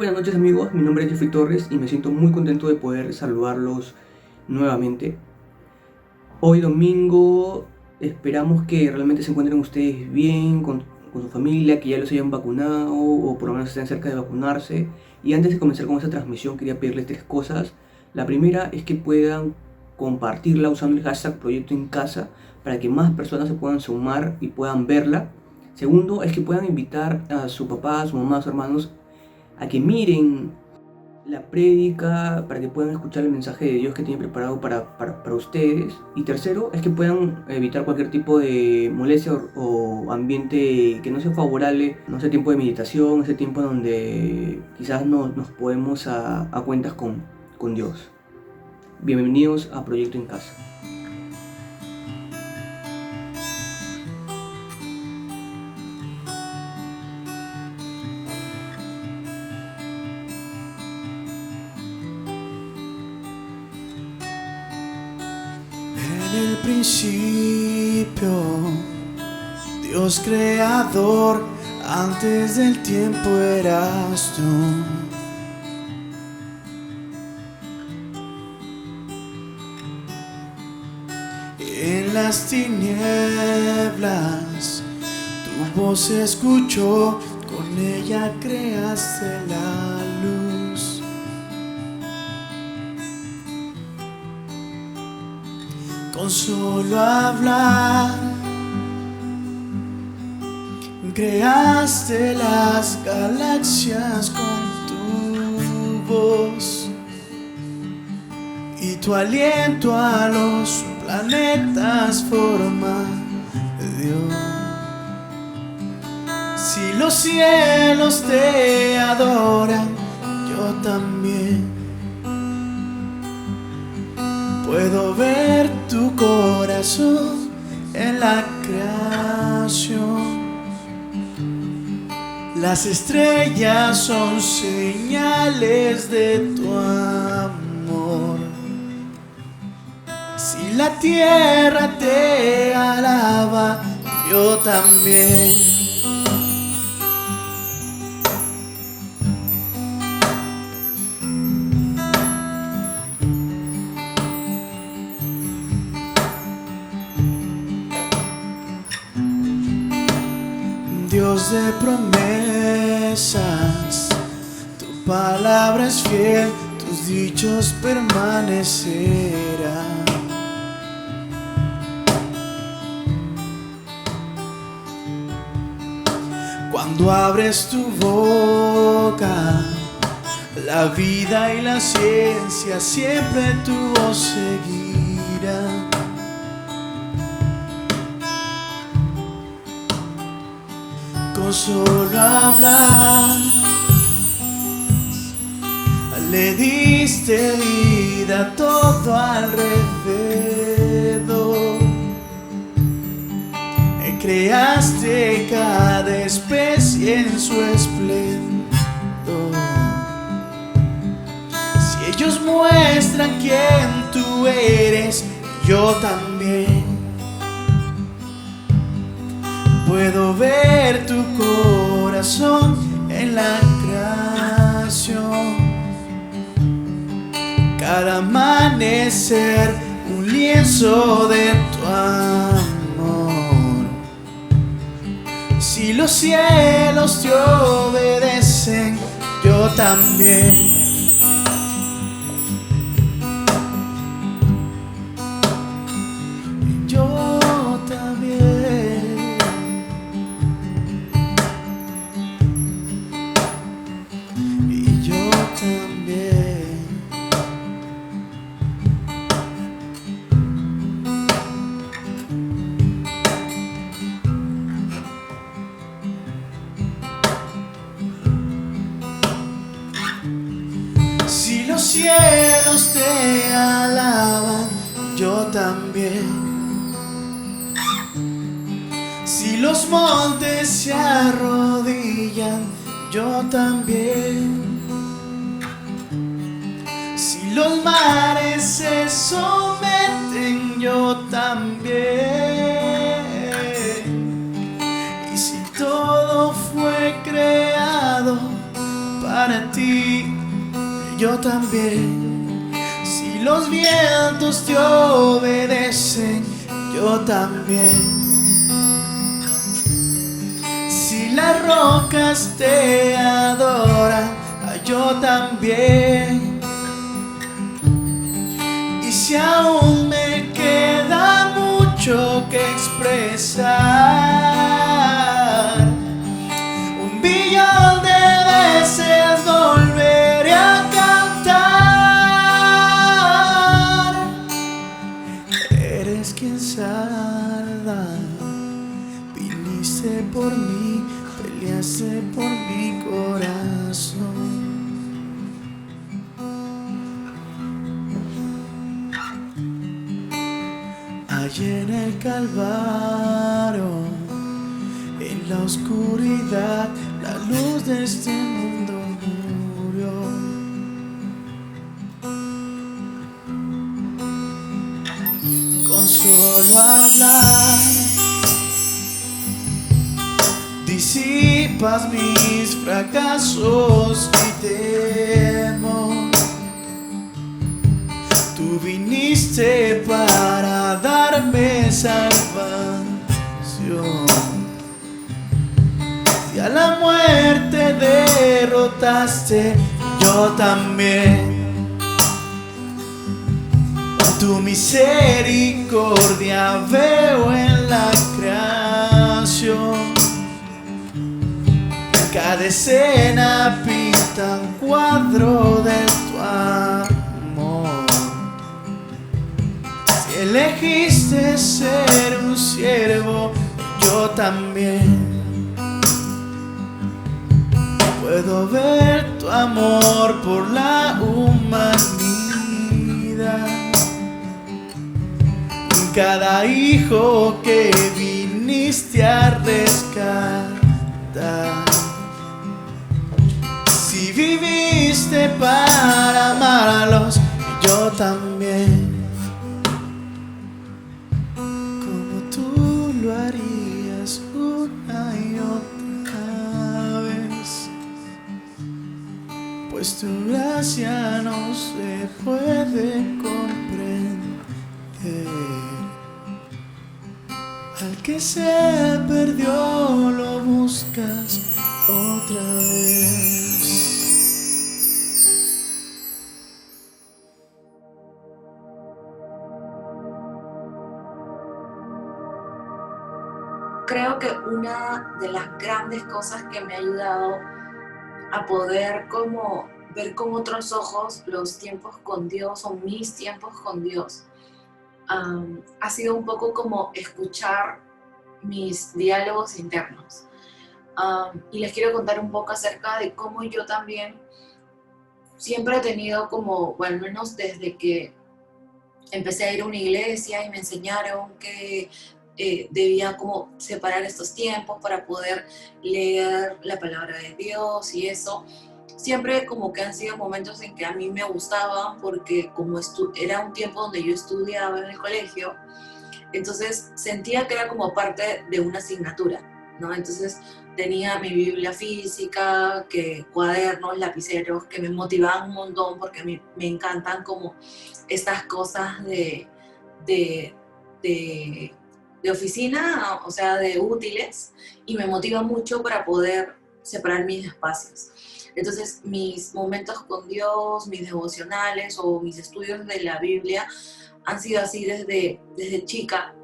Buenas noches amigos, mi nombre es Jeffrey Torres y me siento muy contento de poder saludarlos nuevamente. Hoy domingo esperamos que realmente se encuentren ustedes bien con su familia, que ya los hayan vacunado o por lo menos estén cerca de vacunarse. Y antes de comenzar con esta transmisión quería pedirles tres cosas. La primera es que puedan compartirla usando el hashtag Proyecto en Casa para que más personas se puedan sumar y puedan verla. Segundo es que puedan invitar a su papá, a su mamá, a sus hermanos a que miren la prédica, para que puedan escuchar el mensaje de Dios que tiene preparado para ustedes. Y tercero es que puedan evitar cualquier tipo de molestia o ambiente que no sea favorable, no sea tiempo de meditación, ese tiempo donde quizás nos podemos a cuentas con Dios. Bienvenidos a Proyecto en Casa. En el principio, Dios creador, antes del tiempo eras tú. En las tinieblas, tu voz se escuchó, con ella creaste la luz. Con solo hablar, creaste las galaxias con tu voz y tu aliento a los planetas forma dio. Si los cielos te adoran, yo también puedo ver tu corazón en la creación. Las estrellas son señales de tu amor. Si la tierra te alaba, yo también. Dios de promesas, tu palabra es fiel, tus dichos permanecerán. Cuando abres tu boca, la vida y la ciencia siempre tu voz seguirán. Con solo hablar, le diste vida a todo alrededor. Creaste cada especie en su esplendor. Si ellos muestran quién tú eres, yo también puedo ver tu corazón en la creación. Cada amanecer, un lienzo de tu amor. Si los cielos te obedecen, yo también. Yo también. Y yo también. Si los cielos te alaban, yo también. Si los montes se arrodillan, yo también. Si los mares se someten, yo también. Y si todo fue creado para ti, yo también. Si los vientos te obedecen, yo también. Si las rocas te adoran, yo también. Y si aún me queda mucho que expresar, un billón de veces volveré a cantar. Eres quien salva, viniste por mí, peleaste por mi corazón. Allí en el Calvario, en la oscuridad, la luz de este mundo murió. Con solo hablar disipas mis fracasos y temor. Tú viniste para darme salvación, y a la muerte derrotaste, yo también. Tu misericordia veo en la creación. Cada escena pinta un cuadro de tu amor. Si elegiste ser un siervo, yo también. Puedo ver tu amor por la humanidad. Cada hijo que viniste a rescatar. Si viviste para amarlos, yo también. Como tú lo harías una y otra vez. Pues tu gracia no se puede comprender. Al que se perdió lo buscas otra vez. Creo que una de las grandes cosas que me ha ayudado a poder como ver con otros ojos los tiempos con Dios o mis tiempos con Dios, ha sido un poco como escuchar mis diálogos internos. Y les quiero contar un poco acerca de cómo yo también siempre he tenido como, bueno, al menos desde que empecé a ir a una iglesia y me enseñaron que debía como separar estos tiempos para poder leer la palabra de Dios y eso. Siempre como que han sido momentos en que a mí me gustaban porque como era un tiempo donde yo estudiaba en el colegio, entonces sentía que era como parte de una asignatura, ¿no? Entonces tenía mi Biblia física, cuadernos, lapiceros que me motivaban un montón porque a mí me encantan como estas cosas de oficina, o sea, de útiles, y me motiva mucho para poder separar mis espacios. Entonces, mis momentos con Dios, mis devocionales o mis estudios de la Biblia han sido así desde chica,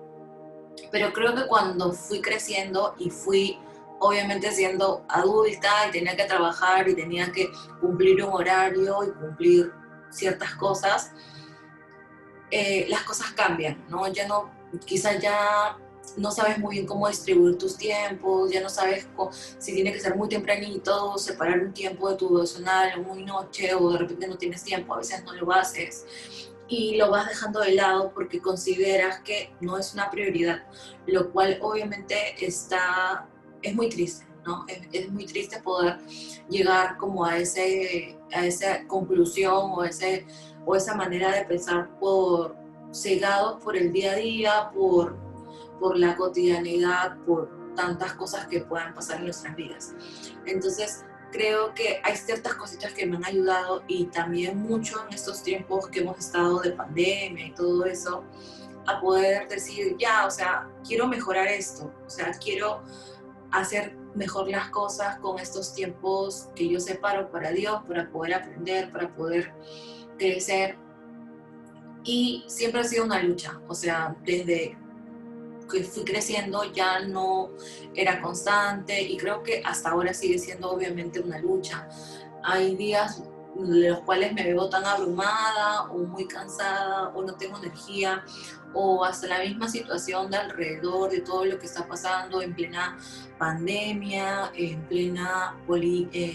pero creo que cuando fui creciendo y fui obviamente siendo adulta y tenía que trabajar y tenía que cumplir un horario y cumplir ciertas cosas, las cosas cambian, ¿no? Ya no, quizás ya no sabes muy bien cómo distribuir tus tiempos, ya no sabes si tiene que ser muy tempranito, separar un tiempo de tu devocional, muy noche, o de repente no tienes tiempo, a veces no lo haces y lo vas dejando de lado porque consideras que no es una prioridad, lo cual obviamente es muy triste, ¿no? Es muy triste poder llegar como a esa conclusión o esa manera de pensar cegados por el día a día, por la cotidianidad, por tantas cosas que puedan pasar en nuestras vidas. Entonces, creo que hay ciertas cositas que me han ayudado y también mucho en estos tiempos que hemos estado de pandemia y todo eso, a poder decir, ya, o sea, quiero mejorar esto, o sea, quiero hacer mejor las cosas con estos tiempos que yo separo para Dios, para poder aprender, para poder crecer. Y siempre ha sido una lucha, o sea, desde que fui creciendo ya no era constante y creo que hasta ahora sigue siendo obviamente una lucha. Hay días en los cuales me veo tan abrumada o muy cansada o no tengo energía o hasta la misma situación de alrededor de todo lo que está pasando en plena pandemia, en plena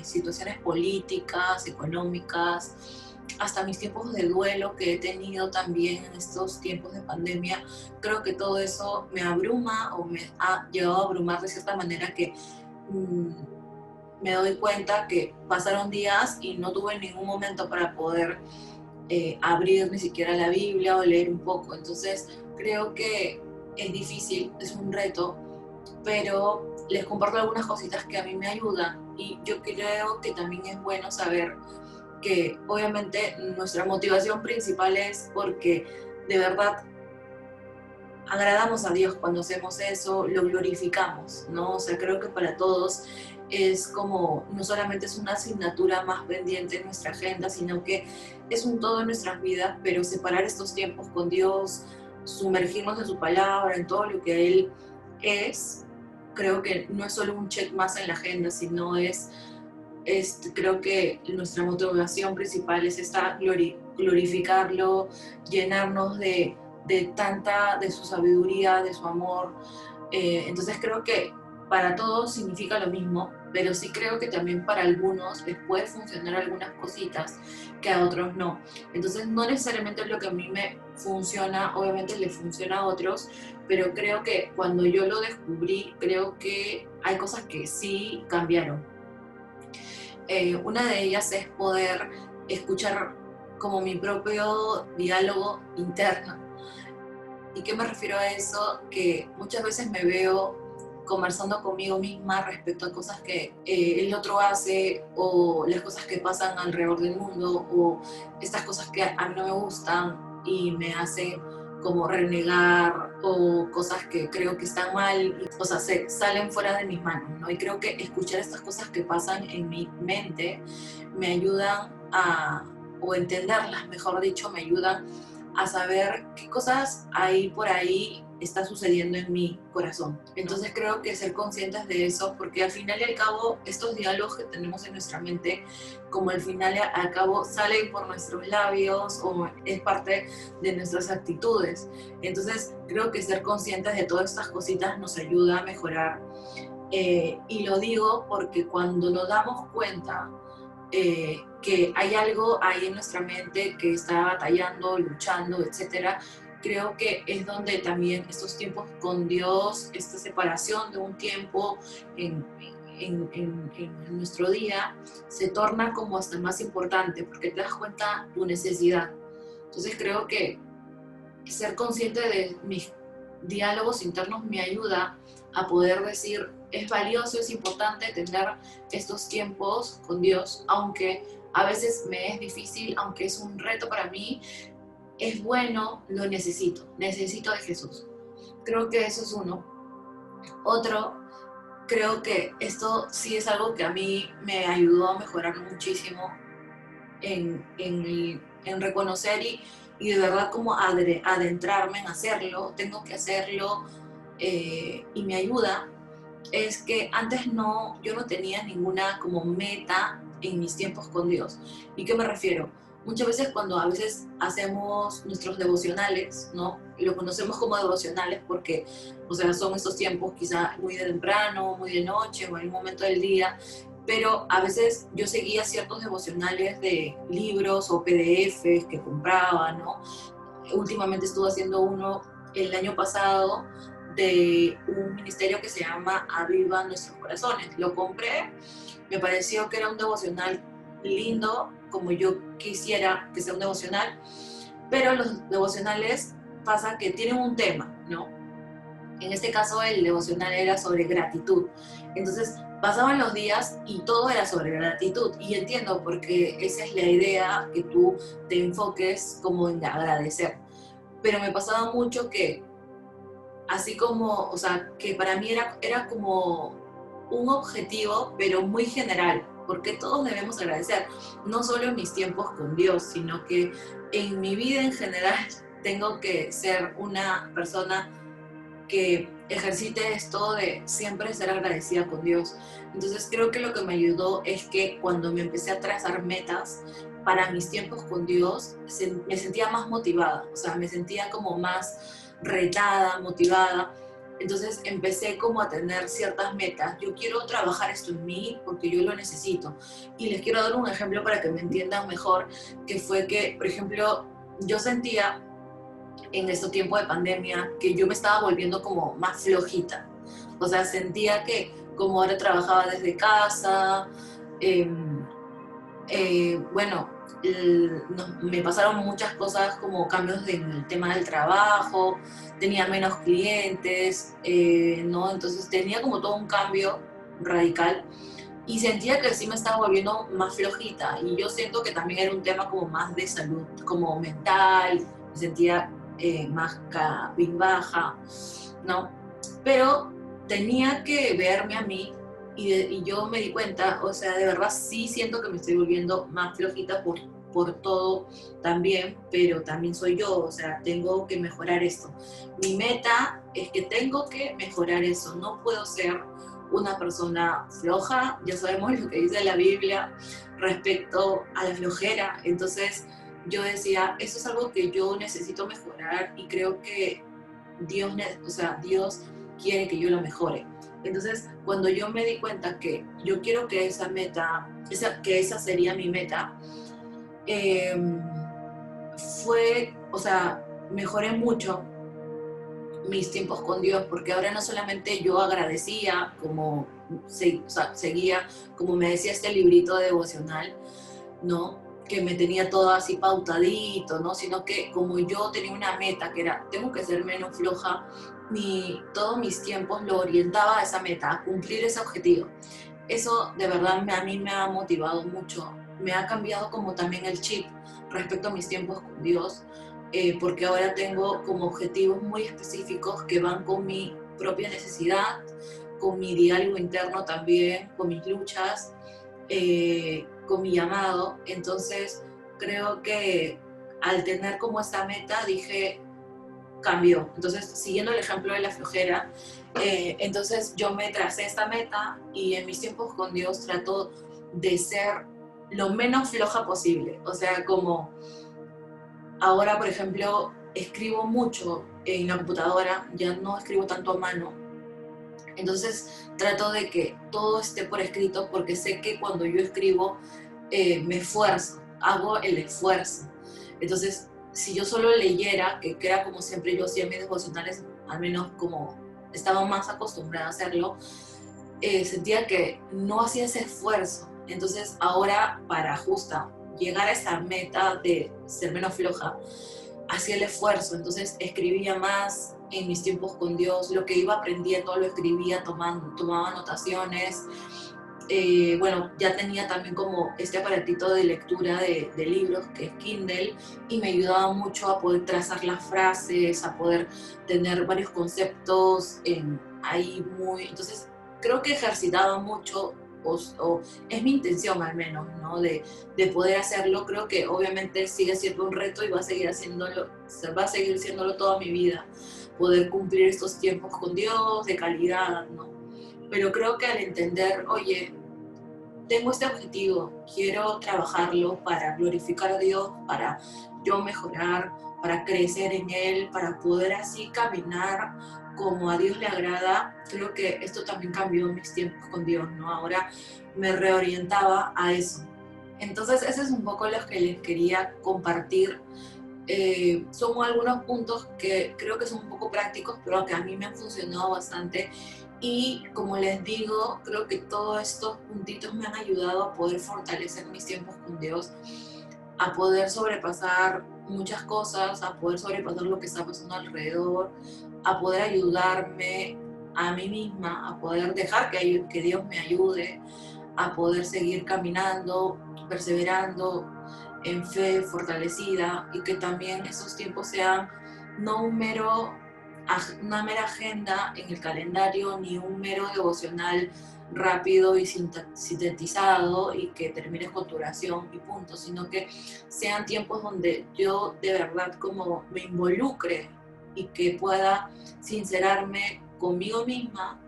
situaciones políticas, económicas, hasta mis tiempos de duelo que he tenido también en estos tiempos de pandemia. Creo que todo eso me abruma o me ha llegado a abrumar de cierta manera que me doy cuenta que pasaron días y no tuve ningún momento para poder abrir ni siquiera la Biblia o leer un poco. Entonces creo que es difícil, es un reto, pero les comparto algunas cositas que a mí me ayudan y yo creo que también es bueno saber que obviamente nuestra motivación principal es porque de verdad agradamos a Dios cuando hacemos eso, lo glorificamos, ¿no? O sea, creo que para todos es como, no solamente es una asignatura más pendiente en nuestra agenda, sino que es un todo en nuestras vidas, pero separar estos tiempos con Dios, sumergirnos en su palabra, en todo lo que Él es, creo que no es solo un check más en la agenda, sino creo que nuestra motivación principal es esta glorificarlo, llenarnos de su sabiduría, de su amor. Entonces creo que para todos significa lo mismo, pero sí creo que también para algunos les puede funcionar algunas cositas que a otros no. Entonces no necesariamente lo que a mí me funciona, obviamente le funciona a otros, pero creo que cuando yo lo descubrí, creo que hay cosas que sí cambiaron. Una de ellas es poder escuchar como mi propio diálogo interno. ¿Y qué me refiero a eso? Que muchas veces me veo conversando conmigo misma respecto a cosas que el otro hace o las cosas que pasan alrededor del mundo o estas cosas que a mí no me gustan y me hacen como renegar o cosas que creo que están mal, o sea, se salen fuera de mis manos, ¿no? Y creo que escuchar estas cosas que pasan en mi mente me ayudan o entenderlas, mejor dicho, me ayudan a saber qué cosas hay por ahí está sucediendo en mi corazón. Entonces creo que ser conscientes de eso, porque al final y al cabo estos diálogos que tenemos en nuestra mente, como al final y al cabo salen por nuestros labios o es parte de nuestras actitudes. Entonces creo que ser conscientes de todas estas cositas nos ayuda a mejorar. Y lo digo porque cuando nos damos cuenta que hay algo ahí en nuestra mente que está batallando, luchando, etcétera, creo que es donde también estos tiempos con Dios, esta separación de un tiempo en nuestro día, se torna como hasta más importante, porque te das cuenta tu necesidad. Entonces creo que ser consciente de mis diálogos internos me ayuda a poder decir, es valioso, es importante tener estos tiempos con Dios, aunque a veces me es difícil, aunque es un reto para mí, es bueno, lo necesito de Jesús. Creo que eso es uno. Otro, creo que esto sí es algo que a mí me ayudó a mejorar muchísimo en reconocer y de verdad como adentrarme en hacerlo, tengo que hacerlo y me ayuda, es que antes yo no tenía ninguna como meta en mis tiempos con Dios. ¿Y qué me refiero? Muchas veces cuando a veces hacemos nuestros devocionales, ¿no? Lo conocemos como devocionales porque, o sea, son estos tiempos quizá muy de temprano, muy de noche o en un momento del día, pero a veces yo seguía ciertos devocionales de libros o PDFs que compraba, ¿no? Últimamente estuve haciendo uno el año pasado de un ministerio que se llama Aviva Nuestros Corazones. Lo compré, me pareció que era un devocional lindo, como yo quisiera que sea un devocional, pero los devocionales pasa que tienen un tema, ¿no? En este caso el devocional era sobre gratitud. Entonces pasaban los días y todo era sobre gratitud. Y entiendo porque esa es la idea, que tú te enfoques como en agradecer. Pero me pasaba mucho que, así como, o sea, que para mí era como un objetivo, pero muy general, porque todos debemos agradecer, no solo en mis tiempos con Dios, sino que en mi vida en general tengo que ser una persona que ejercite esto de siempre ser agradecida con Dios. Entonces creo que lo que me ayudó es que cuando me empecé a trazar metas para mis tiempos con Dios, me sentía más motivada, o sea, me sentía como más retada, motivada. Entonces empecé como a tener ciertas metas. Yo quiero trabajar esto en mí porque yo lo necesito. Y les quiero dar un ejemplo para que me entiendan mejor, que fue que, por ejemplo, yo sentía en estos tiempos de pandemia que yo me estaba volviendo como más flojita. O sea, sentía que como ahora trabajaba desde casa, eh, bueno, me pasaron muchas cosas como cambios en el tema del trabajo, tenía menos clientes, ¿no? Entonces tenía como todo un cambio radical y sentía que sí me estaba volviendo más flojita y yo siento que también era un tema como más de salud, como mental, me sentía más baja, ¿no? Pero tenía que verme a mí y yo me di cuenta, o sea, de verdad sí siento que me estoy volviendo más flojita por todo también, pero también soy yo, o sea, tengo que mejorar esto. Mi meta es que tengo que mejorar eso, no puedo ser una persona floja, ya sabemos lo que dice la Biblia respecto a la flojera, entonces yo decía, eso es algo que yo necesito mejorar y creo que Dios, o sea, Dios quiere que yo lo mejore. Entonces, cuando yo me di cuenta que yo quiero que esa meta, que esa sería mi meta, eh, o sea, mejoré mucho mis tiempos con Dios, porque ahora no solamente yo agradecía, como o sea, seguía, como me decía este librito devocional, ¿no? Que me tenía todo así pautadito, ¿no? Sino que como yo tenía una meta que era, tengo que ser menos floja, todos mis tiempos lo orientaba a esa meta, a cumplir ese objetivo. Eso de verdad a mí me ha motivado mucho, me ha cambiado como también el chip respecto a mis tiempos con Dios, porque ahora tengo como objetivos muy específicos que van con mi propia necesidad, con mi diálogo interno también, con mis luchas, con mi llamado. Entonces creo que al tener como esta meta dije, cambió. Entonces, siguiendo el ejemplo de la flojera, entonces yo me tracé esta meta y en mis tiempos con Dios trato de ser lo menos floja posible. O sea, como ahora, por ejemplo, escribo mucho en la computadora, ya no escribo tanto a mano. Entonces trato de que todo esté por escrito porque sé que cuando yo escribo me esfuerzo, hago el esfuerzo. Entonces, si yo solo leyera, que era como siempre yo hacía mis devocionales, al menos como estaba más acostumbrada a hacerlo, sentía que no hacía ese esfuerzo. Entonces ahora para justa llegar a esa meta de ser menos floja, hacía el esfuerzo, entonces escribía más en mis tiempos con Dios, lo que iba aprendiendo lo escribía, tomaba anotaciones. Bueno, ya tenía también como este aparatito de lectura de libros que es Kindle y me ayudaba mucho a poder trazar las frases, a poder tener varios conceptos ahí muy... Entonces creo que ejercitaba mucho o es mi intención al menos, ¿no? De poder hacerlo. Creo que obviamente sigue siendo un reto y va a seguir haciéndolo, va a seguir siéndolo toda mi vida, poder cumplir estos tiempos con Dios de calidad, ¿no? Pero creo que al entender, oye, tengo este objetivo, quiero trabajarlo para glorificar a Dios, para yo mejorar, para crecer en Él, para poder así caminar como a Dios le agrada, creo que esto también cambió en mis tiempos con Dios, ¿no? Ahora me reorientaba a eso. Entonces, ese es un poco lo que les quería compartir. Son algunos puntos que creo que son un poco prácticos, pero que a mí me han funcionado bastante. Y como les digo, creo que todos estos puntitos me han ayudado a poder fortalecer mis tiempos con Dios, a poder sobrepasar muchas cosas, a poder sobrepasar lo que está pasando alrededor, a poder ayudarme a mí misma, a poder dejar que Dios me ayude a poder seguir caminando, perseverando en fe, fortalecida, y que también esos tiempos sean no una mera agenda en el calendario, ni un mero devocional rápido y sintetizado y que termines con tu oración y punto, sino que sean tiempos donde yo de verdad como me involucre y que pueda sincerarme conmigo misma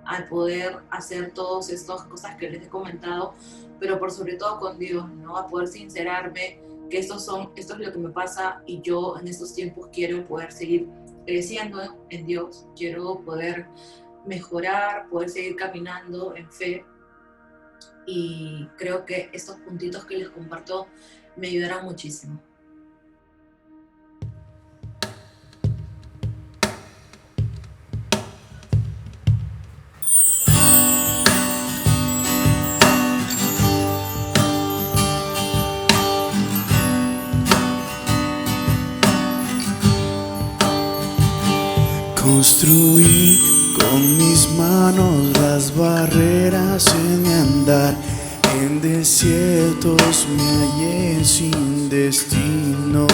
al poder hacer todas estas cosas que les he comentado, pero por sobre todo con Dios, ¿no? A poder sincerarme que esto es lo que me pasa y yo en estos tiempos quiero poder seguir creciendo en Dios, quiero poder mejorar, poder seguir caminando en fe, y creo que estos puntitos que les comparto me ayudarán muchísimo. Construí con mis manos las barreras en mi andar. En desiertos me hallé sin destino.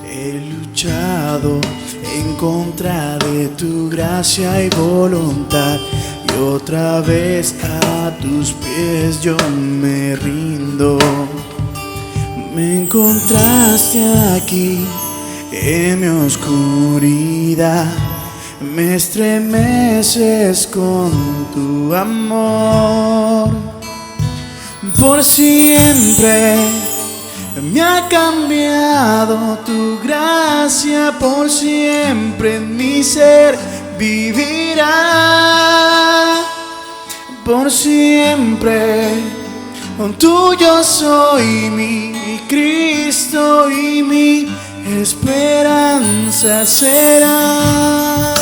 He luchado en contra de tu gracia y voluntad, y otra vez a tus pies yo me rindo. Me encontraste aquí en mi oscuridad, me estremeces con tu amor. Por siempre me ha cambiado tu gracia, por siempre en mi ser vivirá. Por siempre tuyo soy, mi Cristo, y mi esperanza serás.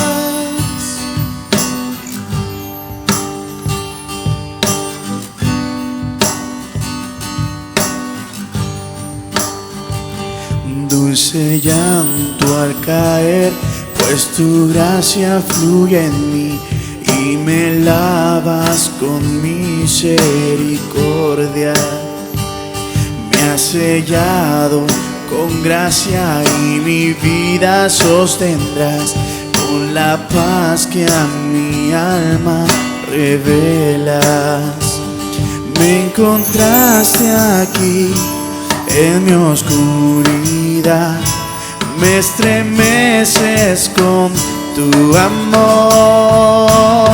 Dulce llanto al caer, pues tu gracia fluye en mí y me lavas con misericordia. Me has sellado con gracia y mi vida sostendrás con la paz que a mi alma revelas. Me encontraste aquí en mi oscuridad, me estremeces con tu amor.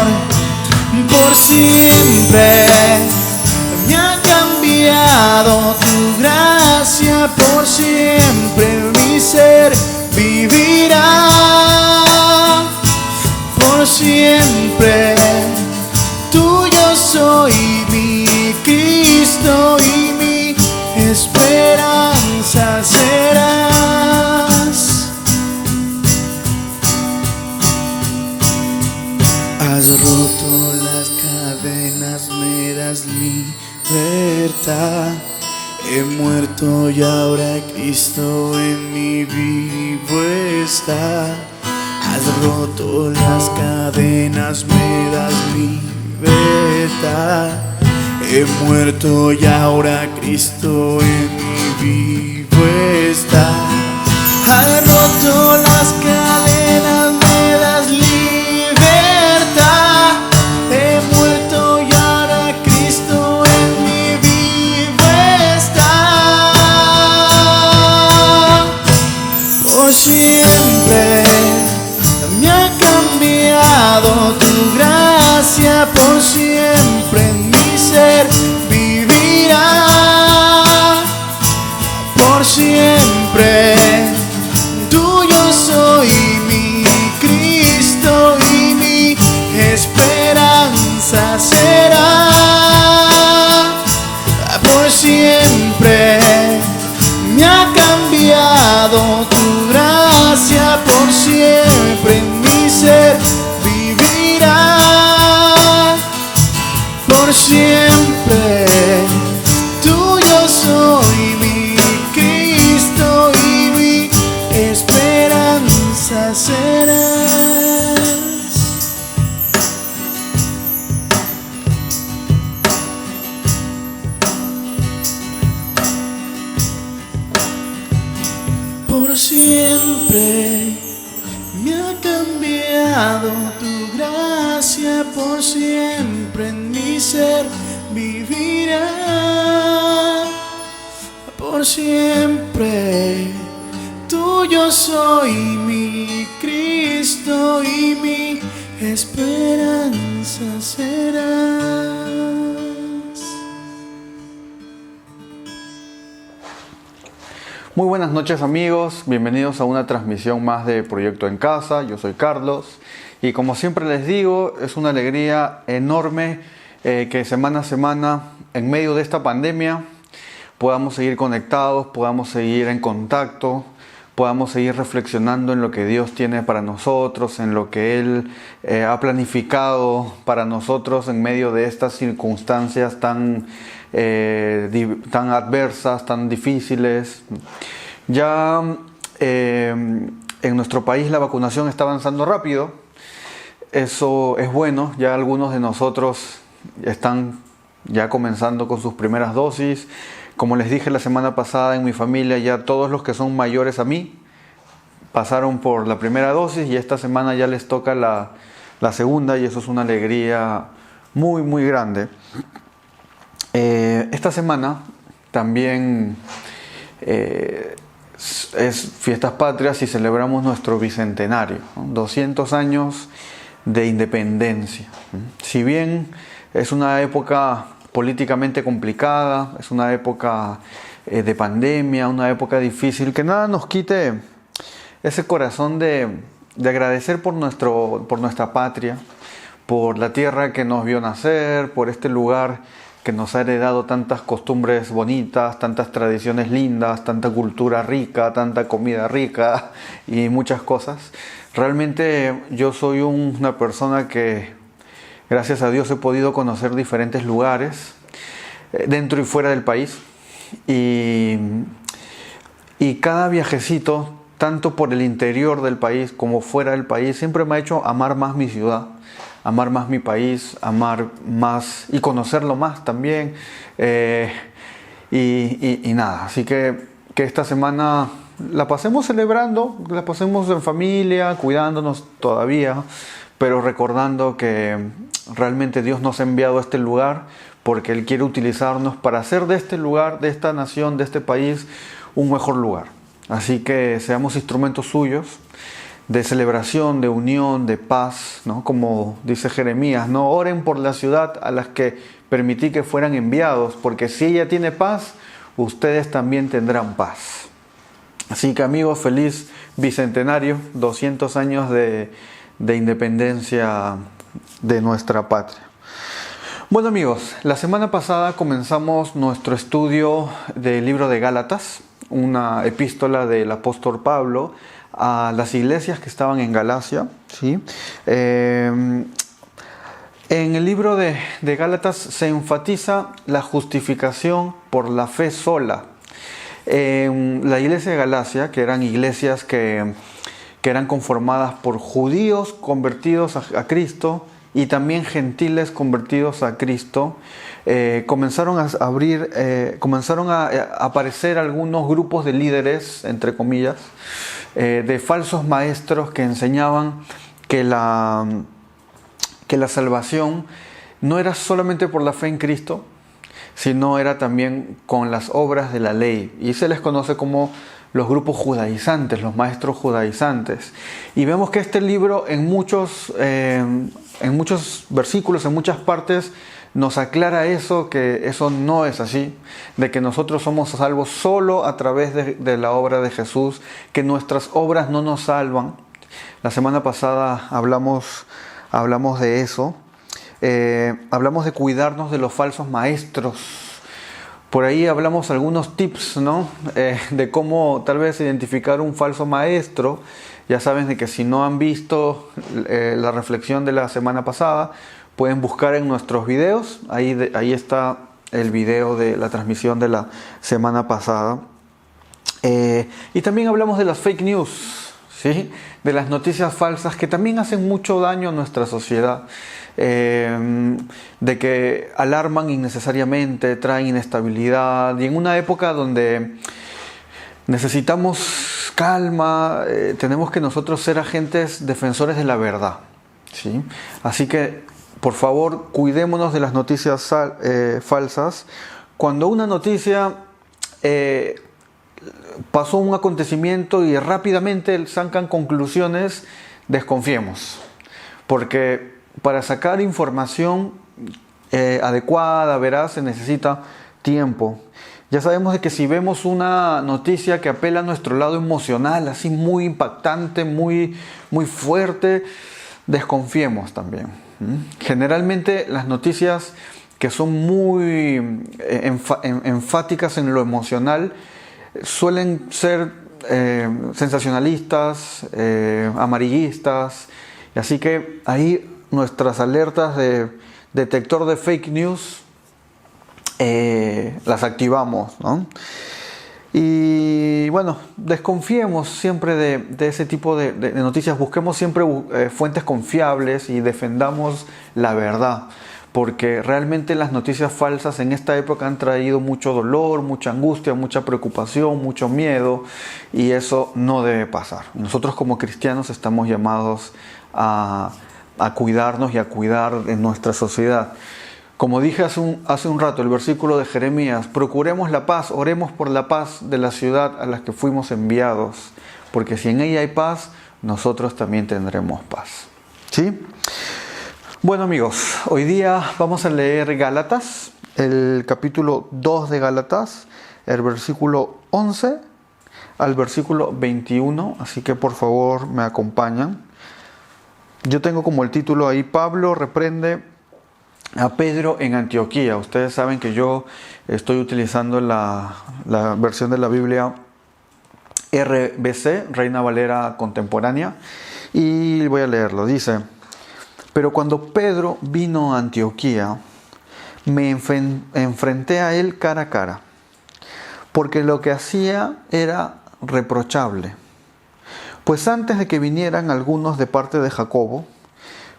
Por siempre me ha cambiado tu gracia, por siempre mi ser vivirá. Por siempre tuyo soy, mi Cristo, y mi esperanza serás. Has roto las cadenas, me das libertad. He muerto y ahora Cristo en mí vivo está. Has roto las cadenas, me das libertad. He muerto y ahora Cristo en mí vivo está. Has roto las cadenas, me das libertad. He muerto y ahora Cristo en mí vivo está. Por siempre me ha cambiado tu gracia, por siempre en mi ser vivirá. Por siempre tuyo soy, mi Cristo, y mi esperanza será. Por siempre me ha cambiado tu gracia, por siempre en mi ser vivirá. Por siempre tuyo soy, mi Cristo, y mi esperanza serás. enviado tu gracia, por siempre en mi ser vivirá. Por siempre tuyo soy, mi Cristo, y mi esperanza serás. Muy buenas noches, amigos, bienvenidos a una transmisión más de Proyecto en Casa. Yo soy Carlos y como siempre les digo, es una alegría enorme que semana a semana, en medio de esta pandemia, podamos seguir conectados, podamos seguir en contacto, podamos seguir reflexionando en lo que Dios tiene para nosotros, en lo que Él ha planificado para nosotros en medio de estas circunstancias tan adversas, tan difíciles. Ya en nuestro país la vacunación está avanzando rápido. Eso es bueno. Ya algunos de nosotros están ya comenzando con sus primeras dosis. Como les dije la semana pasada, en mi familia ya todos los que son mayores a mí pasaron por la primera dosis y esta semana ya les toca la segunda, y eso es una alegría muy muy grande. Esta semana también es Fiestas Patrias y celebramos nuestro bicentenario, ¿no? 200 años de independencia. Si bien es una época políticamente complicada, es una época de pandemia, una época difícil, que nada nos quite ese corazón de agradecer por nuestra patria, por la tierra que nos vio nacer, por este lugar que nos ha heredado tantas costumbres bonitas, tantas tradiciones lindas, tanta cultura rica, tanta comida rica y muchas cosas. Realmente yo soy una persona que, gracias a Dios, he podido conocer diferentes lugares dentro y fuera del país, y cada viajecito, tanto por el interior del país como fuera del país, siempre me ha hecho amar más mi ciudad, amar más mi país, amar más y conocerlo más también. Y nada, así que esta semana la pasemos celebrando, la pasemos en familia, cuidándonos todavía, pero recordando que realmente Dios nos ha enviado a este lugar porque Él quiere utilizarnos para hacer de este lugar, de esta nación, de este país, un mejor lugar. Así que seamos instrumentos suyos de celebración, de unión, de paz, ¿no? Como dice Jeremías, no oren por la ciudad a las que permití que fueran enviados, porque si ella tiene paz, ustedes también tendrán paz. Así que, amigos, feliz bicentenario, 200 años de independencia de nuestra patria. Bueno, amigos, la semana pasada comenzamos nuestro estudio del libro de Gálatas, una epístola del apóstol Pablo a las iglesias que estaban en Galacia, ¿sí? En el libro de Gálatas se enfatiza la justificación por la fe sola. La iglesia de Galacia, que eran iglesias que eran conformadas por judíos convertidos a Cristo y también gentiles convertidos a Cristo, comenzaron a aparecer algunos grupos de líderes, entre comillas, de falsos maestros que enseñaban que la salvación no era solamente por la fe en Cristo, sino era también con las obras de la ley, y se les conoce como los grupos judaizantes, los maestros judaizantes. Y vemos que este libro en muchos versículos, en muchas partes, nos aclara eso, que eso no es así, de que nosotros somos salvos solo a través de la obra de Jesús, que nuestras obras no nos salvan. La semana pasada hablamos de eso, hablamos de cuidarnos de los falsos maestros. Por ahí hablamos algunos tips, ¿no? De cómo tal vez identificar un falso maestro. Ya saben de que si no han visto la reflexión de la semana pasada, pueden buscar en nuestros videos. Ahí está el video de la transmisión de la semana pasada. Y también hablamos de las fake news, ¿sí? De las noticias falsas que también hacen mucho daño a nuestra sociedad. De que alarman innecesariamente, traen inestabilidad, y en una época donde necesitamos calma, tenemos que nosotros ser agentes defensores de la verdad, ¿sí? Así que, por favor, cuidémonos de las noticias falsas. Cuando una noticia pasó un acontecimiento y rápidamente sacan conclusiones, desconfiemos. Porque para sacar información adecuada, veraz, se necesita tiempo. Ya sabemos de que si vemos una noticia que apela a nuestro lado emocional, así muy impactante, muy fuerte, desconfiemos también. Generalmente las noticias que son muy enfáticas en lo emocional suelen ser sensacionalistas, amarillistas, y así que ahí nuestras alertas de detector de fake news las activamos, ¿no? Y bueno, desconfiemos siempre de ese tipo de noticias, busquemos siempre fuentes confiables y defendamos la verdad, porque realmente las noticias falsas en esta época han traído mucho dolor, mucha angustia, mucha preocupación, mucho miedo, y eso no debe pasar. Nosotros como cristianos estamos llamados a cuidarnos y a cuidar de nuestra sociedad. Como dije hace un rato, el versículo de Jeremías: procuremos la paz, oremos por la paz de la ciudad a la que fuimos enviados, porque si en ella hay paz, nosotros también tendremos paz. ¿Sí? Bueno, amigos, hoy día vamos a leer Gálatas, el capítulo 2 de Gálatas, el versículo 11 al versículo 21, así que por favor me acompañan. Yo tengo como el título ahí: Pablo reprende a Pedro en Antioquía. Ustedes saben que yo estoy utilizando la versión de la Biblia RBC, Reina Valera Contemporánea, y voy a leerlo. Dice: pero cuando Pedro vino a Antioquía, me enfrenté a él cara a cara, porque lo que hacía era reprochable. Pues antes de que vinieran algunos de parte de Jacobo,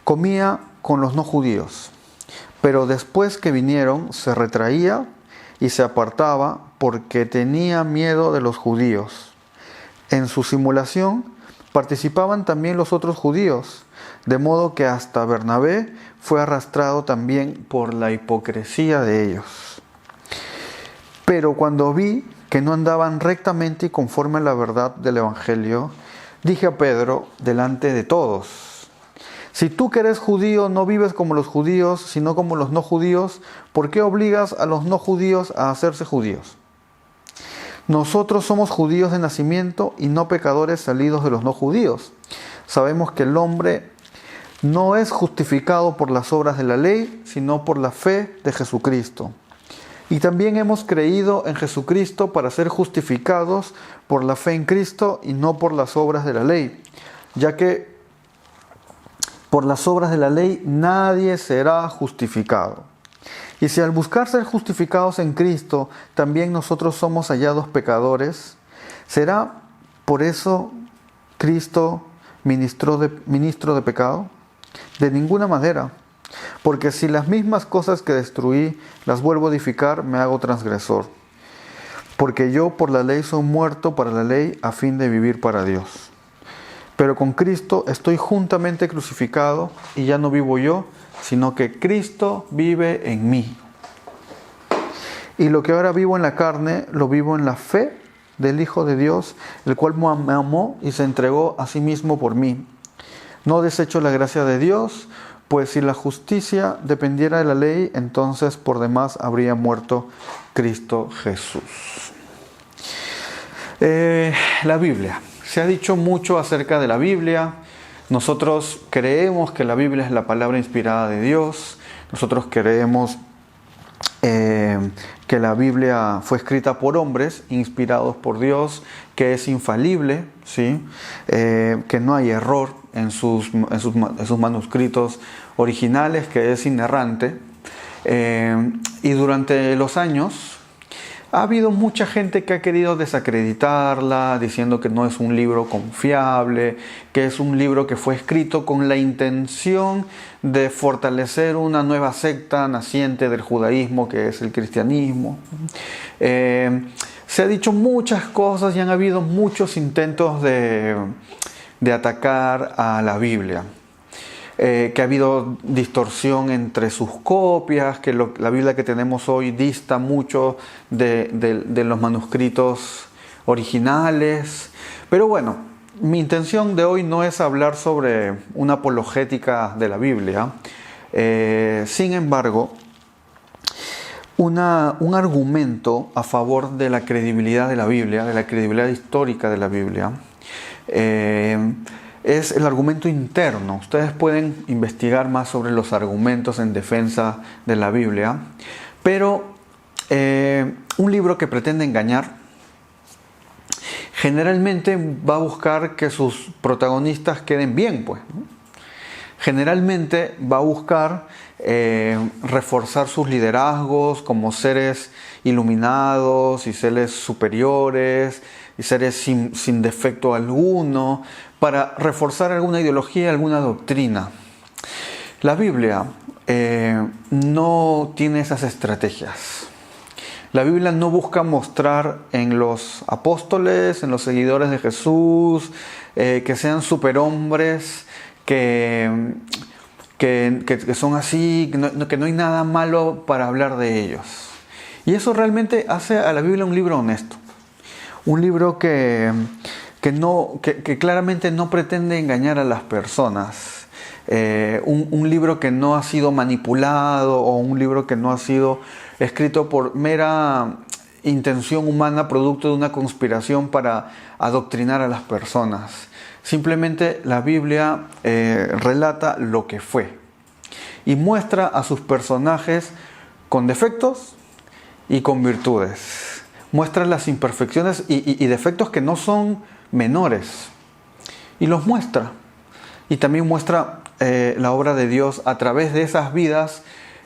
comía con los no judíos. Pero después que vinieron, se retraía y se apartaba porque tenía miedo de los judíos. En su simulación participaban también los otros judíos, de modo que hasta Bernabé fue arrastrado también por la hipocresía de ellos. Pero cuando vi que no andaban rectamente y conforme a la verdad del Evangelio, dije a Pedro delante de todos: si tú que eres judío no vives como los judíos, sino como los no judíos, ¿por qué obligas a los no judíos a hacerse judíos? Nosotros somos judíos de nacimiento y no pecadores salidos de los no judíos. Sabemos que el hombre no es justificado por las obras de la ley, sino por la fe de Jesucristo. Y también hemos creído en Jesucristo para ser justificados por la fe en Cristo y no por las obras de la ley, ya que por las obras de la ley nadie será justificado. Y si al buscar ser justificados en Cristo también nosotros somos hallados pecadores, ¿será por eso Cristo ministro de pecado? De ninguna manera, porque si las mismas cosas que destruí las vuelvo a edificar, me hago transgresor. Porque yo por la ley soy muerto para la ley a fin de vivir para Dios. Pero con Cristo estoy juntamente crucificado y ya no vivo yo, sino que Cristo vive en mí. Y lo que ahora vivo en la carne, lo vivo en la fe del Hijo de Dios, el cual me amó y se entregó a sí mismo por mí. No desecho la gracia de Dios, pues si la justicia dependiera de la ley, entonces por demás habría muerto Cristo Jesús. La Biblia. Se ha dicho mucho acerca de la Biblia. Nosotros creemos que la Biblia es la palabra inspirada de Dios. Nosotros creemos que la Biblia fue escrita por hombres inspirados por Dios, que es infalible, ¿sí? Que no hay error en sus manuscritos originales, que es inerrante. Y durante los años ha habido mucha gente que ha querido desacreditarla, diciendo que no es un libro confiable, que es un libro que fue escrito con la intención de fortalecer una nueva secta naciente del judaísmo, que es el cristianismo. se ha dicho muchas cosas y han habido muchos intentos de atacar a la Biblia. Que ha habido distorsión entre sus copias, que la Biblia que tenemos hoy dista mucho de los manuscritos originales. Pero bueno, mi intención de hoy no es hablar sobre una apologética de la Biblia. Sin embargo, un argumento a favor de la credibilidad de la Biblia, de la credibilidad histórica de la Biblia, es el argumento interno. Ustedes pueden investigar más sobre los argumentos en defensa de la Biblia, pero un libro que pretende engañar generalmente va a buscar que sus protagonistas queden bien, pues, ¿no? Generalmente va a buscar reforzar sus liderazgos como seres iluminados y seres superiores y seres sin defecto alguno, para reforzar alguna ideología, alguna doctrina. La Biblia no tiene esas estrategias. La Biblia no busca mostrar en los apóstoles, en los seguidores de Jesús, que sean superhombres, que son así, que no hay nada malo para hablar de ellos. Y eso realmente hace a la Biblia un libro honesto. Un libro que claramente no pretende engañar a las personas. Un libro que no ha sido manipulado, o un libro que no ha sido escrito por mera intención humana, producto de una conspiración para adoctrinar a las personas. Simplemente la Biblia relata lo que fue y muestra a sus personajes con defectos y con virtudes. Muestra las imperfecciones y defectos que no son menores, y los muestra. Y también muestra la obra de Dios a través de esas vidas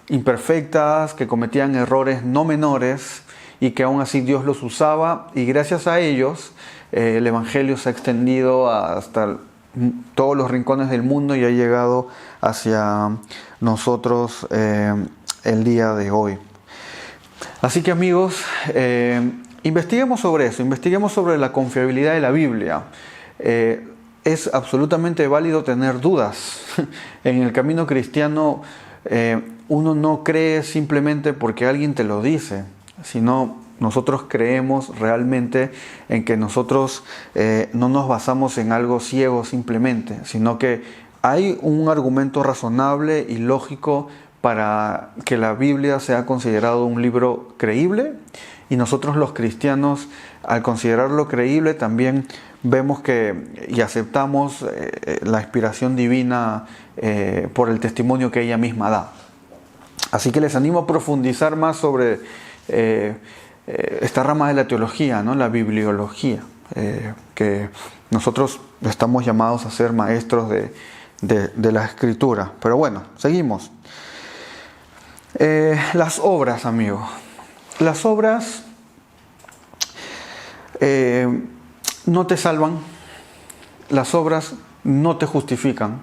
imperfectas que cometían errores no menores, y que aún así Dios los usaba, y gracias a ellos el Evangelio se ha extendido hasta todos los rincones del mundo y ha llegado hacia nosotros el día de hoy. Así que, amigos, investiguemos sobre eso, investiguemos sobre la confiabilidad de la Biblia. Es absolutamente válido tener dudas. En el camino cristiano uno no cree simplemente porque alguien te lo dice, sino nosotros creemos realmente en que nosotros no nos basamos en algo ciego simplemente, sino que hay un argumento razonable y lógico para que la Biblia sea considerado un libro creíble, y nosotros los cristianos, al considerarlo creíble, también vemos y aceptamos la inspiración divina por el testimonio que ella misma da. Así que les animo a profundizar más sobre esta rama de la teología, ¿no? La bibliología, que nosotros estamos llamados a ser maestros de la Escritura. Pero bueno, seguimos. Las obras, amigos. Las obras no te salvan, las obras no te justifican.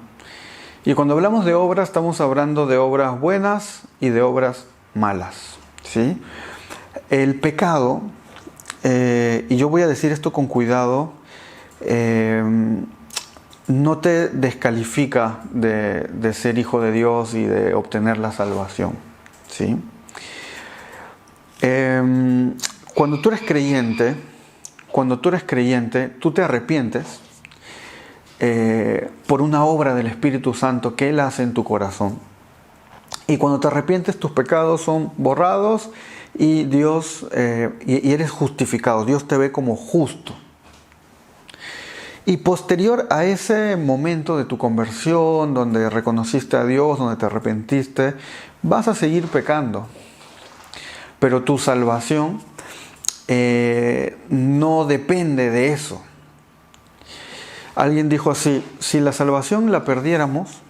Y cuando hablamos de obras, estamos hablando de obras buenas y de obras malas, ¿sí? El pecado, y yo voy a decir esto con cuidado, no te descalifica de ser hijo de Dios y de obtener la salvación, ¿sí? Cuando tú eres creyente, tú te arrepientes por una obra del Espíritu Santo que Él hace en tu corazón. Y cuando te arrepientes, tus pecados son borrados y Dios y eres justificado. Dios te ve como justo. Y posterior a ese momento de tu conversión, donde reconociste a Dios, donde te arrepentiste, vas a seguir pecando. Pero tu salvación no depende de eso. Alguien dijo así: si la salvación la perdiéramos,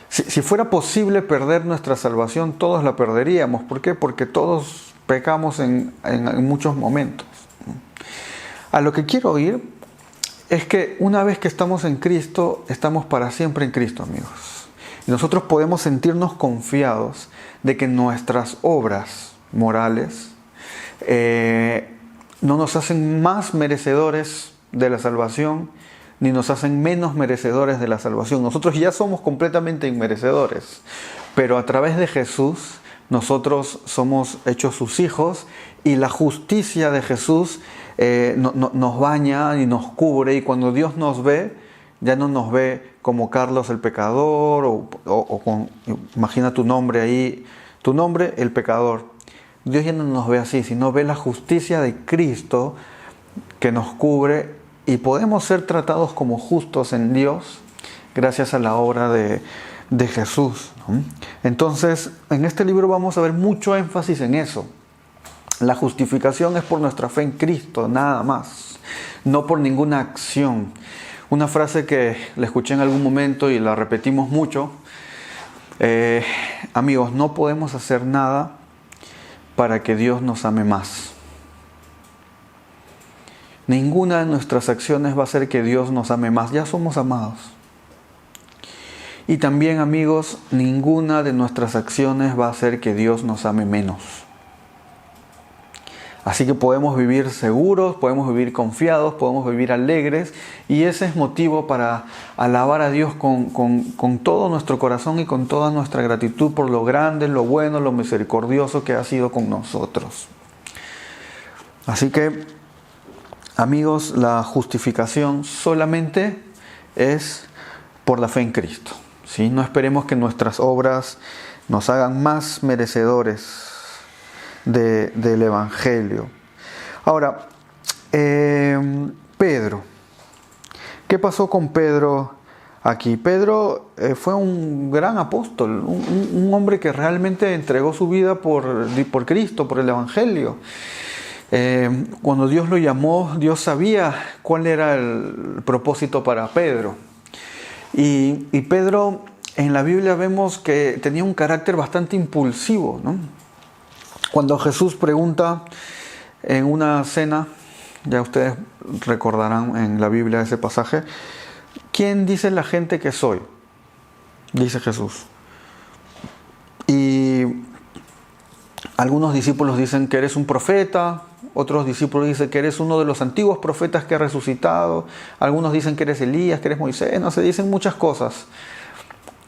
si fuera posible perder nuestra salvación, todos la perderíamos. ¿Por qué? Porque todos pecamos en muchos momentos. A lo que quiero ir es que una vez que estamos en Cristo, estamos para siempre en Cristo, amigos. Y nosotros podemos sentirnos confiados de que nuestras obras morales no nos hacen más merecedores de la salvación, ni nos hacen menos merecedores de la salvación. Nosotros ya somos completamente inmerecedores, pero a través de Jesús nosotros somos hechos sus hijos, y la justicia de Jesús nos baña y nos cubre, y cuando Dios nos ve, ya no nos ve como Carlos el pecador, imagina tu nombre ahí, tu nombre el pecador. Dios ya no nos ve así, sino ve la justicia de Cristo que nos cubre, y podemos ser tratados como justos en Dios gracias a la obra de Jesús, ¿no? Entonces, en este libro vamos a ver mucho énfasis en eso. La justificación es por nuestra fe en Cristo, nada más, no por ninguna acción. Una frase que la escuché en algún momento y la repetimos mucho: amigos, no podemos hacer nada para que Dios nos ame más. Ninguna de nuestras acciones va a hacer que Dios nos ame más. Ya somos amados. Y también, amigos, ninguna de nuestras acciones va a hacer que Dios nos ame menos. Así que podemos vivir seguros, podemos vivir confiados, podemos vivir alegres, y ese es motivo para alabar a Dios con todo nuestro corazón y con toda nuestra gratitud por lo grande, lo bueno, lo misericordioso que ha sido con nosotros. Así que, amigos, la justificación solamente es por la fe en Cristo, ¿sí? No esperemos que nuestras obras nos hagan más merecedores del Evangelio. Ahora, Pedro. ¿Qué pasó con Pedro aquí? Pedro fue un gran apóstol, un hombre que realmente entregó su vida por Cristo, por el Evangelio. Cuando Dios lo llamó, Dios sabía cuál era el propósito para Pedro. Y Pedro, en la Biblia vemos que tenía un carácter bastante impulsivo, ¿no? Cuando Jesús pregunta en una cena, ya ustedes recordarán en la Biblia ese pasaje: ¿quién dice la gente que soy? Dice Jesús. Y algunos discípulos dicen que eres un profeta, otros discípulos dicen que eres uno de los antiguos profetas que ha resucitado, algunos dicen que eres Elías, que eres Moisés, no sé, dicen muchas cosas.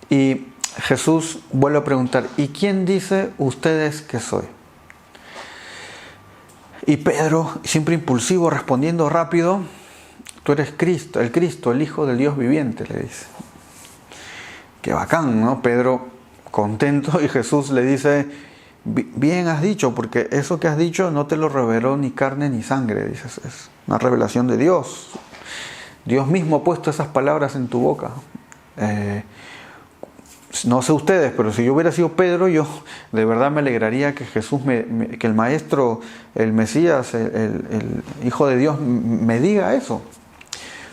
Y Jesús vuelve a preguntar: ¿y quién dice ustedes que soy? Y Pedro, siempre impulsivo, respondiendo rápido: tú eres Cristo, el Hijo del Dios viviente, le dice. Qué bacán, ¿no? Pedro contento, y Jesús le dice: bien has dicho, porque eso que has dicho no te lo reveló ni carne ni sangre, dice, es una revelación de Dios. Dios mismo ha puesto esas palabras en tu boca. No sé ustedes, pero si yo hubiera sido Pedro, yo de verdad me alegraría que Jesús, que el Maestro, el Mesías, el Hijo de Dios me diga eso.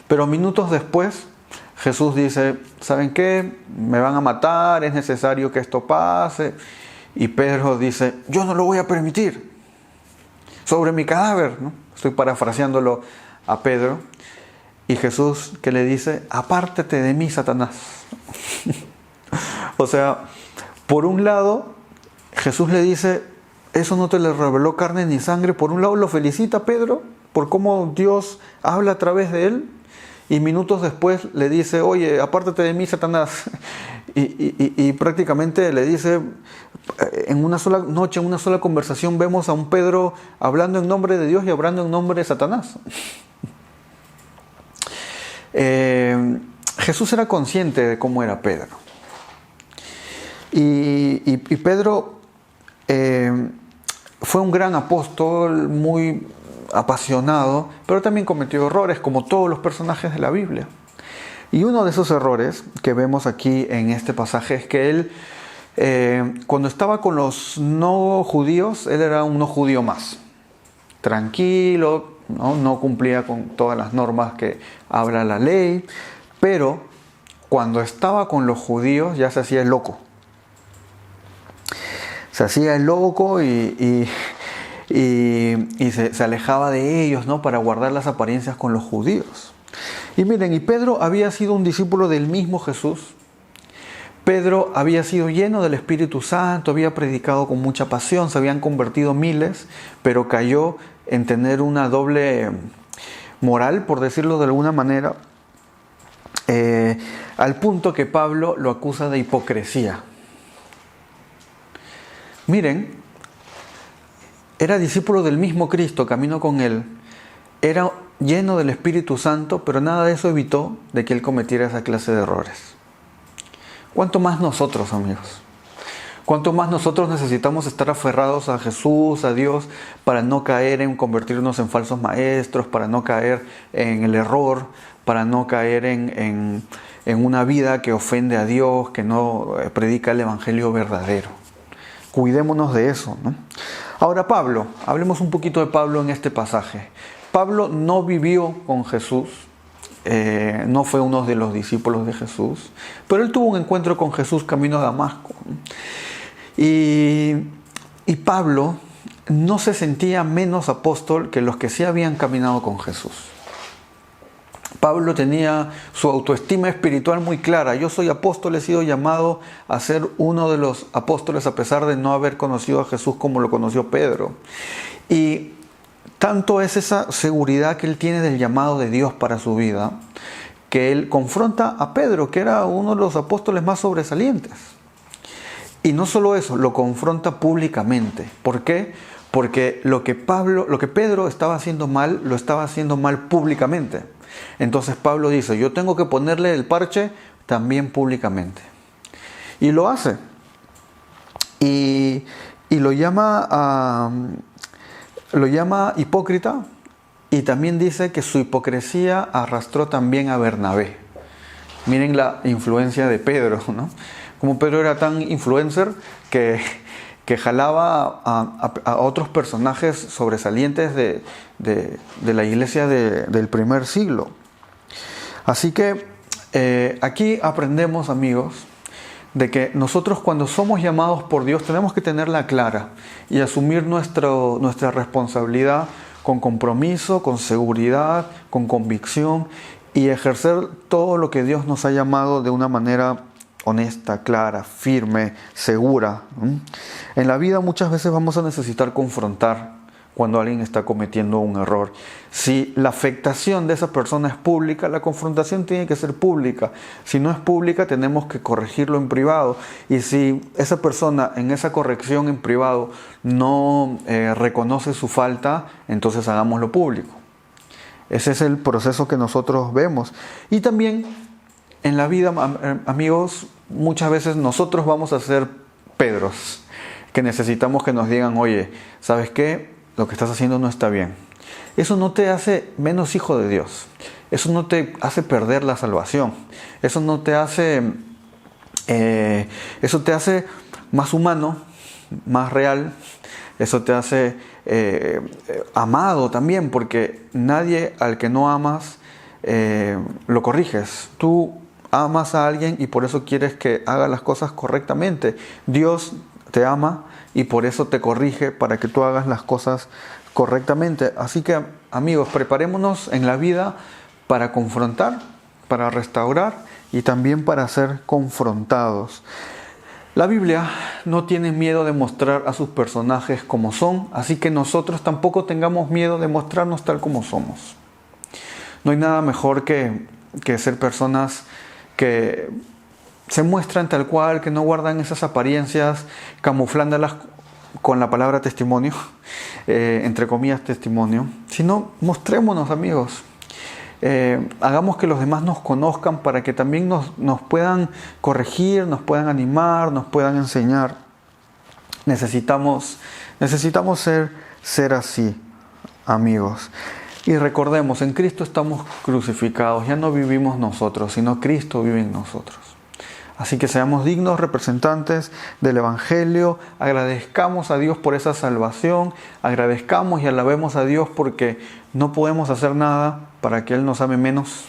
Pero minutos después, Jesús dice: ¿saben qué? Me van a matar, es necesario que esto pase. Y Pedro dice: yo no lo voy a permitir, sobre mi cadáver, ¿no? Estoy parafraseándolo a Pedro. Y Jesús, ¿qué le dice? Apártate de mí, Satanás. O sea, por un lado, Jesús le dice: eso no te le reveló carne ni sangre. Por un lado lo felicita a Pedro por cómo Dios habla a través de él. Y minutos después le dice: oye, apártate de mí, Satanás. Y prácticamente le dice, en una sola noche, en una sola conversación, vemos a un Pedro hablando en nombre de Dios y hablando en nombre de Satanás. Jesús era consciente de cómo era Pedro. Y Pedro fue un gran apóstol, muy apasionado, pero también cometió errores, como todos los personajes de la Biblia. Y uno de esos errores que vemos aquí en este pasaje es que él, cuando estaba con los no judíos, él era un no judío más. Tranquilo, no cumplía con todas las normas que habla la ley, pero cuando estaba con los judíos ya se hacía el loco. Se hacía el loco y se alejaba de ellos, ¿no? Para guardar las apariencias con los judíos. Y miren, y Pedro había sido un discípulo del mismo Jesús. Pedro había sido lleno del Espíritu Santo, había predicado con mucha pasión, se habían convertido miles, pero cayó en tener una doble moral, por decirlo de alguna manera, al punto que Pablo lo acusa de hipocresía. Miren, era discípulo del mismo Cristo, caminó con él, era lleno del Espíritu Santo, pero nada de eso evitó de que él cometiera esa clase de errores. ¿Cuánto más nosotros, amigos? ¿Cuánto más nosotros necesitamos estar aferrados a Jesús, a Dios, para no caer en convertirnos en falsos maestros, para no caer en el error, para no caer en una vida que ofende a Dios, que no predica el Evangelio verdadero? Cuidémonos de eso, ¿no? Ahora Pablo, hablemos un poquito de Pablo en este pasaje. Pablo no vivió con Jesús, no fue uno de los discípulos de Jesús, pero él tuvo un encuentro con Jesús camino a Damasco. Y Pablo no se sentía menos apóstol que los que sí habían caminado con Jesús. Pablo tenía su autoestima espiritual muy clara. Yo soy apóstol, he sido llamado a ser uno de los apóstoles a pesar de no haber conocido a Jesús como lo conoció Pedro. Y tanto es esa seguridad que él tiene del llamado de Dios para su vida, que él confronta a Pedro, que era uno de los apóstoles más sobresalientes. Y no solo eso, lo confronta públicamente. ¿Por qué? Porque lo que Pedro estaba haciendo mal, lo estaba haciendo mal públicamente. Entonces Pablo dice, yo tengo que ponerle el parche también públicamente. Y lo hace. Y lo llama hipócrita, y también dice que su hipocresía arrastró también a Bernabé. Miren la influencia de Pedro, ¿no? Como Pedro era tan influencer que jalaba a otros personajes sobresalientes de la iglesia del primer siglo. Así que aquí aprendemos, amigos, de que nosotros cuando somos llamados por Dios tenemos que tenerla clara y asumir nuestra responsabilidad con compromiso, con seguridad, con convicción, y ejercer todo lo que Dios nos ha llamado de una manera honesta, clara, firme, segura. En la vida muchas veces vamos a necesitar confrontar cuando alguien está cometiendo un error. Si la afectación de esa persona es pública, la confrontación tiene que ser pública. Si no es pública, tenemos que corregirlo en privado. Y si esa persona en esa corrección en privado no reconoce su falta, entonces hagámoslo público. Ese es el proceso que nosotros vemos. Y también en la vida, amigos, muchas veces nosotros vamos a ser Pedros, que necesitamos que nos digan, oye, ¿sabes qué? Lo que estás haciendo no está bien. Eso no te hace menos hijo de Dios. Eso no te hace perder la salvación. Eso no te hace, eso te hace más humano, más real. Eso te hace amado también, porque nadie al que no amas lo corriges. Tú amas a alguien y por eso quieres que haga las cosas correctamente. Dios te ama y por eso te corrige para que tú hagas las cosas correctamente. Así que, amigos, preparémonos en la vida para confrontar, para restaurar y también para ser confrontados. La Biblia no tiene miedo de mostrar a sus personajes como son, así que nosotros tampoco tengamos miedo de mostrarnos tal como somos. No hay nada mejor que ser personas que se muestran tal cual, que no guardan esas apariencias, camuflándolas con la palabra testimonio, entre comillas testimonio, sino mostrémonos, amigos. Hagamos que los demás nos conozcan para que también nos puedan corregir, nos puedan animar, nos puedan enseñar. Necesitamos ser así, amigos. Y recordemos, en Cristo estamos crucificados, ya no vivimos nosotros, sino Cristo vive en nosotros. Así que seamos dignos representantes del Evangelio, agradezcamos a Dios por esa salvación, agradezcamos y alabemos a Dios porque no podemos hacer nada para que Él nos ame menos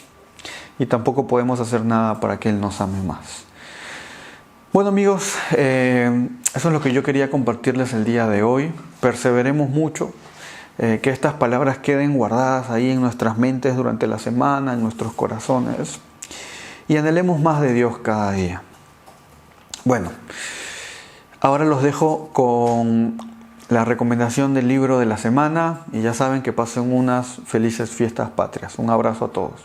y tampoco podemos hacer nada para que Él nos ame más. Bueno, amigos, eso es lo que yo quería compartirles el día de hoy. Perseveremos mucho. Que estas palabras queden guardadas ahí en nuestras mentes durante la semana, en nuestros corazones, y anhelemos más de Dios cada día. Bueno, ahora los dejo con la recomendación del libro de la semana y ya saben que pasen unas felices fiestas patrias. Un abrazo a todos.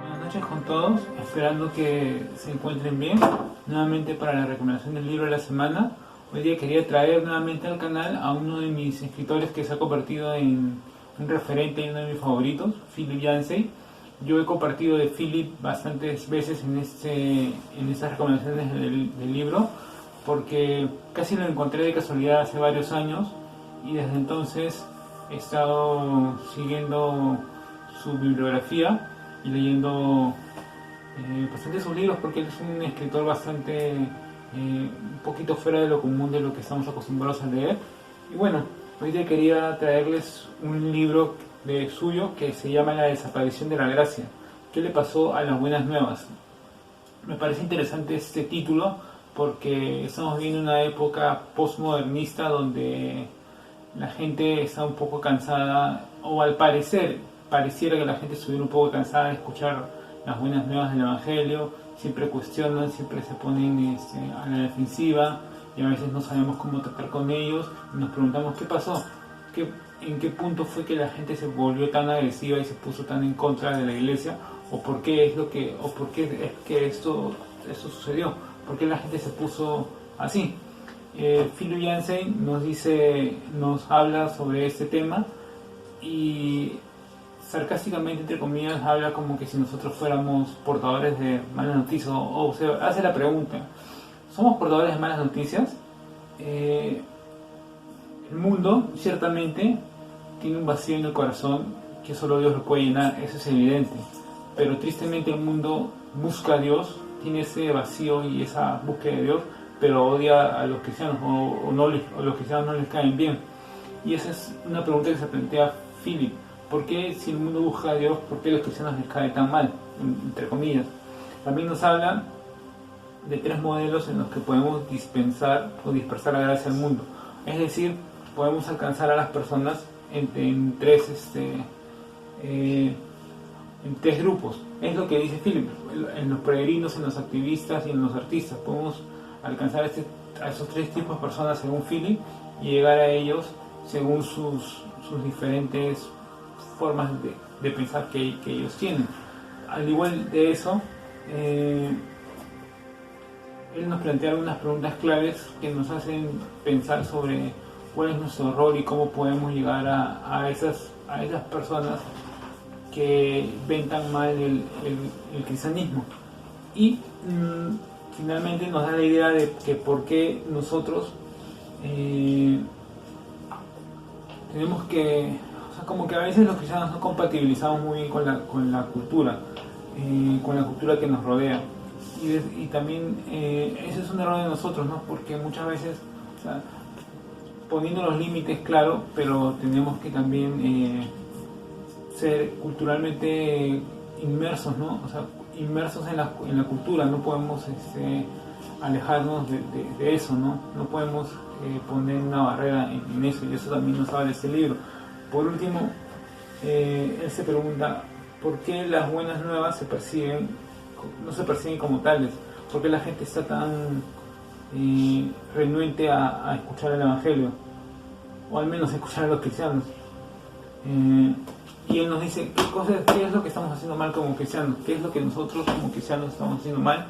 Buenas noches con todos, esperando que se encuentren bien. Nuevamente para la recomendación del libro de la semana, hoy día quería traer nuevamente al canal a uno de mis escritores que se ha convertido en un referente y uno de mis favoritos, Philip Yancey. Yo he compartido de Philip bastantes veces en estas recomendaciones del libro, porque casi lo encontré de casualidad hace varios años y desde entonces he estado siguiendo su bibliografía y leyendo bastante sus libros, porque él es un escritor bastante un poquito fuera de lo común de lo que estamos acostumbrados a leer. Y bueno, hoy día quería traerles un libro suyo que se llama La desaparición de la gracia. ¿Qué le pasó a las buenas nuevas? Me parece interesante este título porque estamos viviendo una época postmodernista donde la gente está un poco cansada, o al parecer pareciera que la gente estuviera un poco cansada de escuchar las buenas nuevas del Evangelio. Siempre cuestionan, siempre se ponen a la defensiva y a veces no sabemos cómo tratar con ellos y nos preguntamos qué pasó, en qué punto fue que la gente se volvió tan agresiva y se puso tan en contra de la iglesia, o por qué es que esto sucedió, por qué la gente se puso así. Philip Yancey nos habla sobre este tema y sarcásticamente, entre comillas, habla como que si nosotros fuéramos portadores de malas noticias, o sea, hace la pregunta: ¿somos portadores de malas noticias? El mundo ciertamente tiene un vacío en el corazón que solo Dios lo puede llenar, eso es evidente, pero tristemente el mundo busca a Dios, tiene ese vacío y esa búsqueda de Dios, pero odia a los cristianos, o los cristianos no les caen bien. Y esa es una pregunta que se plantea Philip: ¿por qué, si el mundo busca a Dios, por qué a los cristianos les cae tan mal, entre comillas? También nos habla de 3 modelos en los que podemos dispensar o dispersar la gracia al mundo. Es decir, podemos alcanzar a las personas en tres grupos. Es lo que dice Philip: en los peregrinos, en los activistas y en los artistas. Podemos alcanzar a esos 3 tipos de personas según Philip y llegar a ellos según sus diferentes formas de pensar que ellos tienen. Al igual de eso, él nos plantea algunas preguntas claves que nos hacen pensar sobre cuál es nuestro rol y cómo podemos llegar a esas personas que ven tan mal el cristianismo. Y finalmente nos da la idea de que por qué nosotros tenemos que, o sea, como que a veces los cristianos no compatibilizamos muy bien con la cultura que nos rodea. Y también ese es un error de nosotros, ¿no? Porque muchas veces, o sea, poniendo los límites, claro, pero tenemos que también ser culturalmente inmersos, ¿no? O sea, inmersos en la cultura. No podemos alejarnos de eso, ¿no? No podemos poner una barrera en eso, y eso también nos habla este libro. Por último, él se pregunta: ¿por qué las buenas nuevas no se perciben como tales? ¿Por qué la gente está tan renuente a escuchar el Evangelio, o al menos a escuchar a los cristianos? Y él nos dice qué es lo que estamos haciendo mal como cristianos, qué es lo que nosotros como cristianos estamos haciendo mal,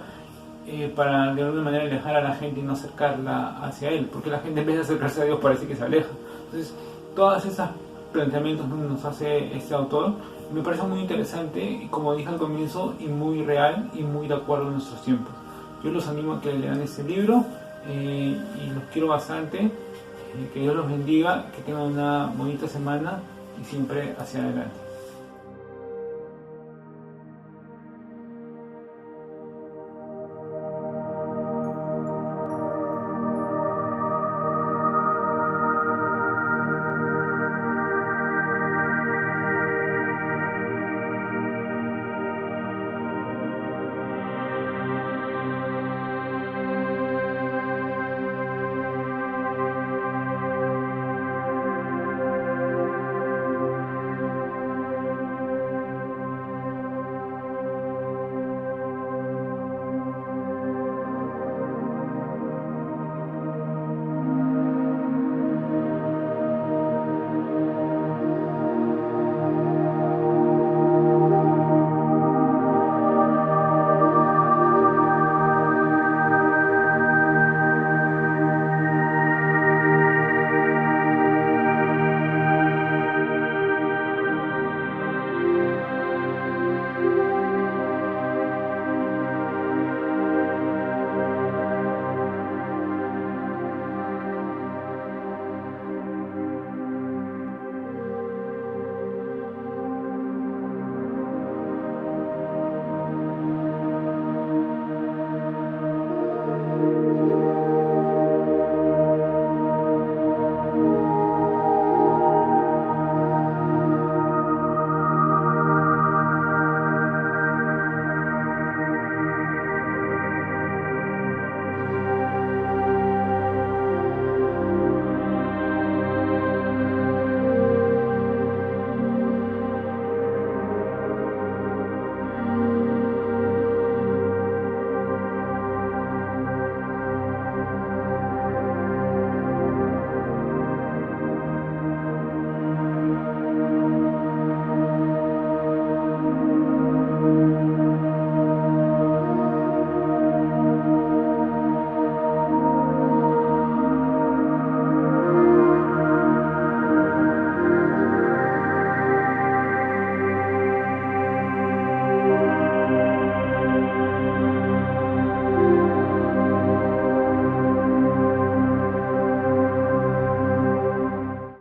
para de alguna manera alejar a la gente y no acercarla hacia él, porque la gente, en vez de acercarse a Dios, parece que se aleja. Entonces, todos esos planteamientos nos hace este autor me parece muy interesante, como dije al comienzo, y muy real y muy de acuerdo a nuestros tiempos. Yo los animo a que lean este libro y los quiero bastante. Que Dios los bendiga, que tengan una bonita semana y siempre hacia adelante.